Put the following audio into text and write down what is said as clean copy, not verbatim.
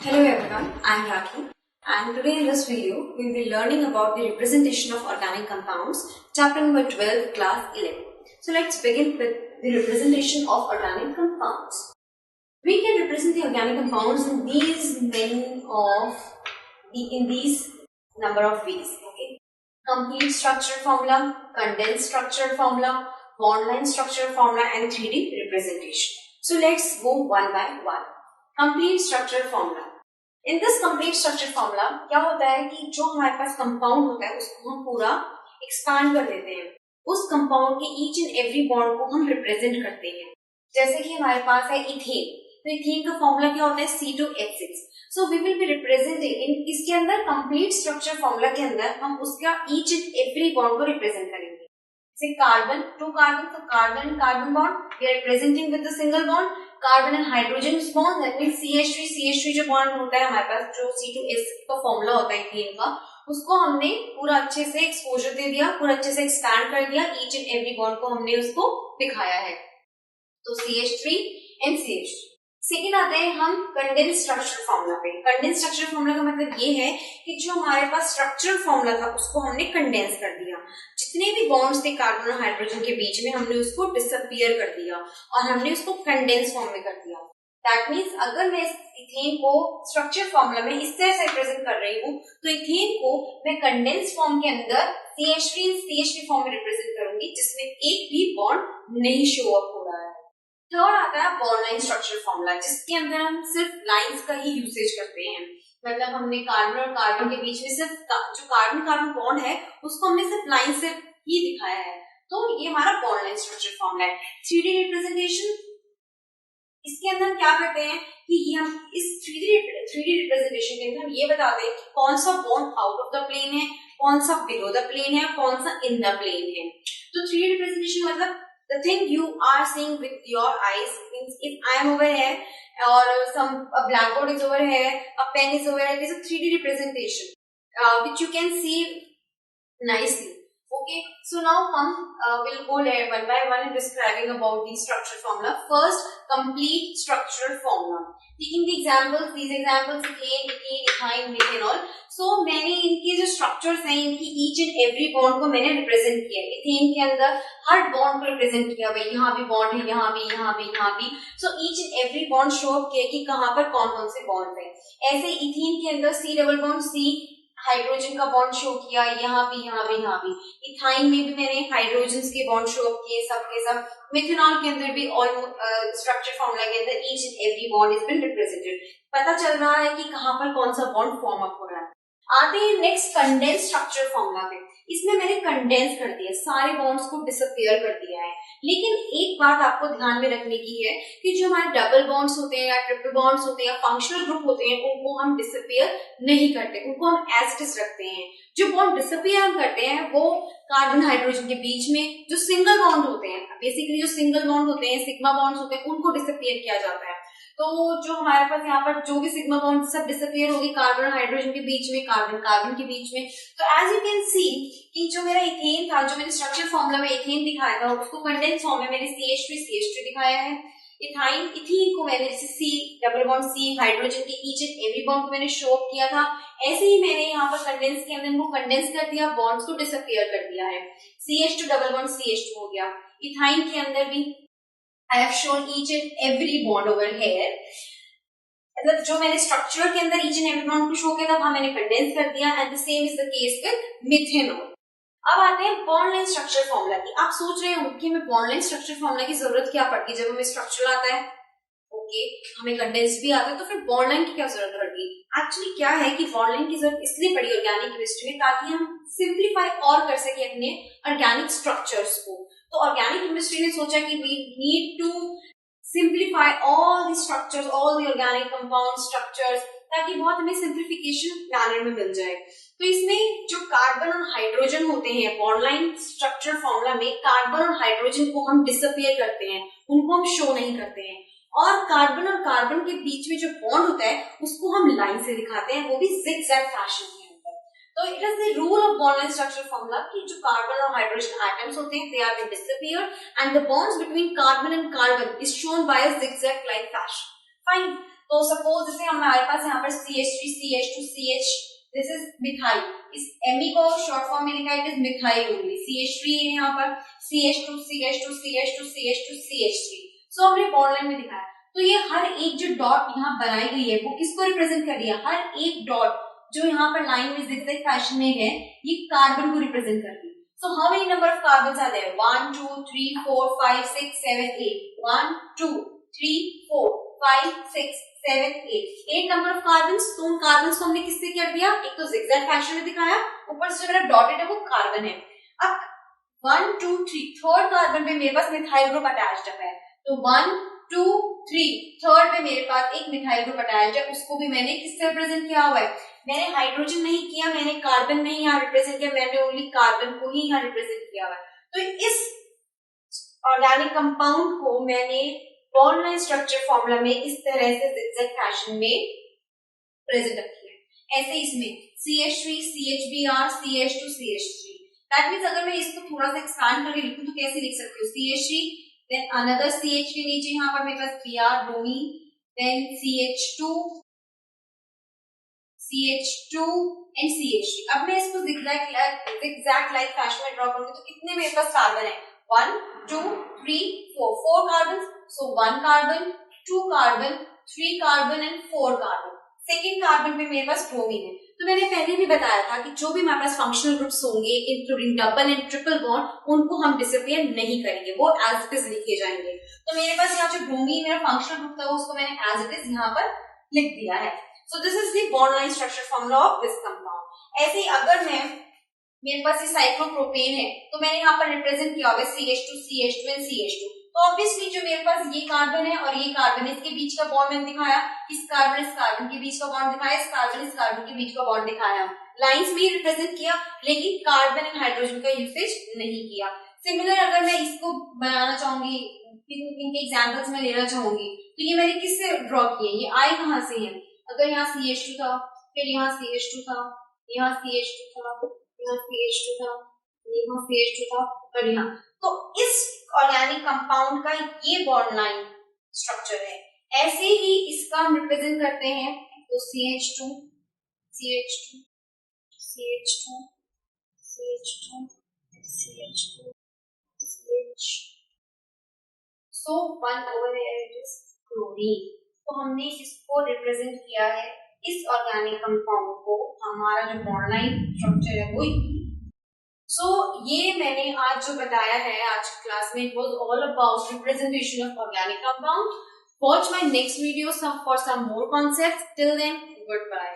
Hello everyone, I am Rakhi and today in this video we will be learning about the representation of organic compounds, chapter number 12, class 11. So let's begin with the representation of organic compounds. We can represent the organic compounds in these number of ways. Okay, complete structure formula, condensed structure formula, bond line structure formula, and 3D representation. So let's go one by one. Complete structure formula. In this complete structure formula क्या होता है कि जो हमारे पास compound होता है उसको हम पूरा एक्सपांड कर देते हैं. उस कंपाउंड के ईच एंड एवरी बॉन्ड को हम रिप्रेजेंट करते हैं. जैसे कि हमारे पास है इथेन, तो इथेन का फॉर्मूला क्या होता है C2H6. So we will be representing in इसके अंदर कंप्लीट स्ट्रक्चर फॉर्मूला के अंदर हम उसका ईच एंड एवरी बॉन्ड को रिप्रेजेंट करेंगे. जैसे कार्बन, 2 कार्बन, तो carbon carbon bond we are representing with the single bond. Carbon and hydrogen bond that means CH3 जो बॉन्ड होता है हमारे पास, जो C2H का फॉर्मूला होता है इथेन का, उसको हमने पूरा अच्छे से एक्सपोजर दे दिया, पूरा अच्छे से एक्सपैंड कर दिया, ईच एंड एवरी बॉन्ड को हमने उसको दिखाया है. तो CH3 एंड CH3. सेकेंड आते हैं हम कंडेंस स्ट्रक्चर फॉर्मूला पे. कंडेंस स्ट्रक्चर फॉर्मूला का मतलब ये है कि जो हमारे पास स्ट्रक्चरल फॉर्मूला था उसको हमने कंडेंस कर दिया. जितने भी बॉन्ड्स थे कार्बन और हाइड्रोजन के बीच में हमने उसको डिसअपियर कर दिया और हमने उसको कंडेंस फॉर्म में कर दिया. दैट मीन्स अगर मैं इथेन को स्ट्रक्चर फॉर्मूला में इस तरह से रिप्रेजेंट कर रही हूँ तो इथेन को मैं कंडेंस फॉर्म के अंदर CH3 फॉर्म में रिप्रेजेंट करूंगी जिसमें एक भी बॉन्ड नहीं शो अप हो रहा है. थर्ड आता है बॉन्ड लाइन स्ट्रक्चर फॉर्मूला, जिसके अंदर हम सिर्फ लाइंस का ही यूसेज करते हैं. मतलब हमने कार्बन और कार्बन के बीच में सिर्फ जो कार्बन कार्बन बॉन्ड है उसको हमने सिर्फ लाइन से ही दिखाया है. तो ये हमारा बॉन्ड लाइन स्ट्रक्चर फॉर्मूला है. 3D रिप्रेजेंटेशन, इसके अंदर क्या करते हैं कि ये हम इस 3D रिप्रेजेंटेशन के अंदर हम ये बताते हैं कि कौन सा bond out of the plane है, कौन सा बिलो द प्लेन है, कौन सा इन द प्लेन है. तो 3D रिप्रेजेंटेशन मतलब the thing you are seeing with your eyes, means if I am over here or a blackboard is over here, a pen is over here, it is a 3D representation which you can see nicely. Okay, so now we'll go there one by one and describing about the structure formula. First, complete structural formula. Taking the examples, these examples ethane, ethyne, methanol. So मैंने इनके जो structures हैं इनकी each and every bond को मैंने represent किया. Ethane के अंदर हर बॉन्ड को रिप्रेजेंट किया, भाई यहाँ भी बॉन्ड है, यहाँ भी, यहाँ भी, यहाँ भी. So each and every bond show up किया कि कहाँ पर कौन कौन से बॉन्ड है. ऐसे इथेन के अंदर C double bond C hydrogen का बॉन्ड शो किया, यहाँ भी, यहाँ भी, यहाँ भी. इथाइन में भी मैंने हाइड्रोजन के बॉन्ड शो अप किए सब के सब. मिथेनॉल के अंदर भी स्ट्रक्चर फॉर्मूला के अंदर each and every bond is been represented. पता चल रहा है कि कहाँ पर कौन सा बॉन्ड फॉर्म अप हो रहा है. आते हैं नेक्स्ट कंडेंस स्ट्रक्चर फॉर्मूला पे. इसमें मैंने कंडेंस कर दिया, सारे बॉन्ड्स को डिसअपियर कर दिया है. लेकिन एक बात आपको ध्यान में रखने की है कि जो हमारे डबल बॉन्ड्स होते हैं या ट्रिपल बॉन्ड्स होते हैं या फंक्शनल ग्रुप होते हैं उनको हम डिसअपियर नहीं करते, उनको हम एज इट इज रखते हैं. जो बॉन्ड डिसअपियर हम करते हैं वो कार्बन हाइड्रोजन के बीच में जो सिंगल बॉन्ड होते हैं, बेसिकली जो सिंगल बॉन्ड होते हैं, सिग्मा बॉन्ड्स होते हैं, उनको डिसअपियर किया जाता है. तो जो हमारे पास यहाँ पर जो भी सिग्मा बॉन्ड सब डिसअपियर होगी कार्बन और हाइड्रोजन के बीच में, कार्बन कार्बन के बीच में. तो एज यू कैन सी कि जो मेरा इथेन था, जो मैंने स्ट्रक्चर फॉर्मूला में इथेन दिखाया था उसको कंडेंस फॉर्म में मैंने CH3 दिखाया है. इथीन को मैंने जैसे C double bond C hydrogen के ईच एंड एवरी बॉन्ड को मैंने शो अप किया था, ऐसे ही मैंने यहाँ पर कंडेंस के अंदर इनको कंडेंस कर दिया, बॉन्ड्स को डिसअपियर कर दिया है. CH2 डबल बॉन्ड CH2 हो गया. इथाइन के अंदर भी I have shown each and every bond over here. मतलब जो मैंने स्ट्रक्चर के अंदर each and every bond को शो किया था वहां मैंने कंडेंस कर दिया. And the same is the case with methanol. अब आते हैं बॉन्ड लाइन स्ट्रक्चर फॉर्मूला की. आप सोच रहे हो कि हमें बॉन्ड लाइन स्ट्रक्चर फॉर्मूला की जरूरत क्या पड़ती है जब हमें स्ट्रक्चर आता है, ओके, हमें कंडेंस भी आता है, तो फिर बॉन्ड लाइन की क्या जरूरत पड़ती है. एक्चुअली क्या है कि बॉन्ड लाइन की जरूरत इसलिए पड़ी ऑर्गेनिक केमिस्ट्री में ताकि हम सिंप्लीफाई और कर सके अपने ऑर्गेनिक स्ट्रक्चर्स को. तो ऑर्गेनिक केमिस्ट्री ने सोचा कि we need to simplify all the structures, all the organic compound structures, ताकि बहुत हमें सिंप्लीफिकेशन मैनर में मिल जाए. तो इसमें जो कार्बन और हाइड्रोजन होते हैं बॉन्ड लाइन स्ट्रक्चर फॉर्मूला में, कार्बन और हाइड्रोजन को हम डिसअपियर करते हैं, उनको हम शो नहीं करते हैं. और कार्बन और कार्बन के बीच में जो बॉन्ड होता है उसको हम लाइन से दिखाते हैं, वो भी जिगजैग फैशन में. तो it is the rule of bond line structure formula कि जो कार्बन और हाइड्रोजन एटम्स होते हैं they are been disappeared and the bonds between carbon and carbon is shown by a zigzag like fashion. Fine. तो suppose जैसे हमारे पास यहाँ पर CH3 CH2 CH, this is methyl, इस Me को शॉर्ट फॉर्म में लिखा है, it is methyl only. CH3 है यहाँ पर, CH2 CH2 CH2 CH2 CH3, सो हमने बॉन्ड लाइन में दिखाया। तो ये हर एक जो डॉट यहाँ बनाई गई है वो किसको रिप्रेजेंट कर रही है? हर एक डॉट जो यहाँ पर लाइन में जिगजैग फैशन में है ये कार्बन को रिप्रेजेंट करती है। So how many number of carbons are there? 1 2 3 4 5 6 7 8, 1 2 3 4 5 6 7 8, 8 number of carbons. तो उन कार्बन्स को हमने किससे कर दिया? एक तो जिगजैग फैशन में दिखाया, ऊपर से जो डॉटेड है वो कार्बन है। अब 1 2 3 थर्ड कार्बन पे मेरे पास मिथाइल ग्रुप अटैच्ड है, तो 1 2 3 थर्ड पे मेरे पास एक मिथाइल ग्रुप अटैच्ड है, उसको भी मैंने किससे रिप्रेजेंट किया हुआ है? मैंने हाइड्रोजन नहीं किया, मैंने कार्बन नहीं यहाँ रिप्रेजेंट किया, मैंने ओनली कार्बन को ही यहाँ रिप्रेजेंट किया हुआ है। तो इस ऑर्गेनिक कंपाउंड को मैंने बॉन्ड लाइन स्ट्रक्चर फॉर्मूला में इस तरह से जिगजैग फैशन में प्रेजेंट किया है। ऐसे इसमें CH3 CHBr CH2 CH3, that means अगर मैं इसको थोड़ा सा एक्सपैंड करके लिखूं तो कैसे लिख सकती हूँ? CH3 देन अनदर CH3, नीचे यहाँ पर मेरे पास Br bromine, then CH2 and CH3। अब मैं इसको जिगजैग लाइक फैशन में ड्रॉ करूंगी तो कितने मेरे पास कार्बन है? 1 2 3 4, 4 carbon. So 1 carbon, 2 carbon, 3 carbon and 4 carbon. Second carbon पे मेरे पास ब्रोमीन है। तो मैंने पहले भी बताया था कि जो भी हमारे पास फंक्शनल ग्रुप्स होंगे including double and triple bond, उनको हम डिसअपियर नहीं करेंगे, वो एज इट इज लिखे जाएंगे। तो मेरे पास यहाँ जो ब्रोमीन मेरा फंक्शनल ग्रुप था उसको मैंने एज इट इज यहाँ पर लिख दिया है। So this is the bond line structure formula of this compound. ऐसे ही अगर मेरे पास ये साइक्लोप्रोपेन है तो मैंने यहाँ पर रिप्रेजेंट किया होगा CH2 एंड CH2। तो ऑब्वियसली जो मेरे पास ये कार्बन है और ये कार्बन है, इसके बीच का बॉन्ड मैंने दिखाया, इस कार्बन के बीच का बॉन्ड दिखाया, इस कार्बन के बीच का बॉन्ड दिखाया, लाइंस में रिप्रेजेंट किया, लेकिन कार्बन एंड हाइड्रोजन का यूसेज नहीं किया। सिमिलर अगर मैं इसको बनाना चाहूंगी, इनके एग्जाम्पल्स में लेना चाहूंगी, तो ये मैंने किससे ड्रॉ किए? ये आई कहाँ से है? अगर यहाँ CH2 था, फिर यहाँ CH2 था, यहाँ CH2 था, यहाँ CH2 था, यहाँ CH2 था, और यहाँ, तो इस ऑर्गेनिक कंपाउंड का ये बॉन्ड लाइन स्ट्रक्चर है। ऐसे ही इसका हम रिप्रेजेंट करते हैं, तो CH2 CH2 CH2 CH2 CH2 CH, so 1 over here it is chlorine। तो हमने इसको रिप्रेजेंट किया है, इस ऑर्गेनिक कंपाउंड को, हमारा जो बॉन्ड लाइन स्ट्रक्चर है वो। सो ये मैंने आज जो बताया है आज की क्लास में, it was all about representation of organic compound. Watch my next video for some more concepts. Till then, good bye.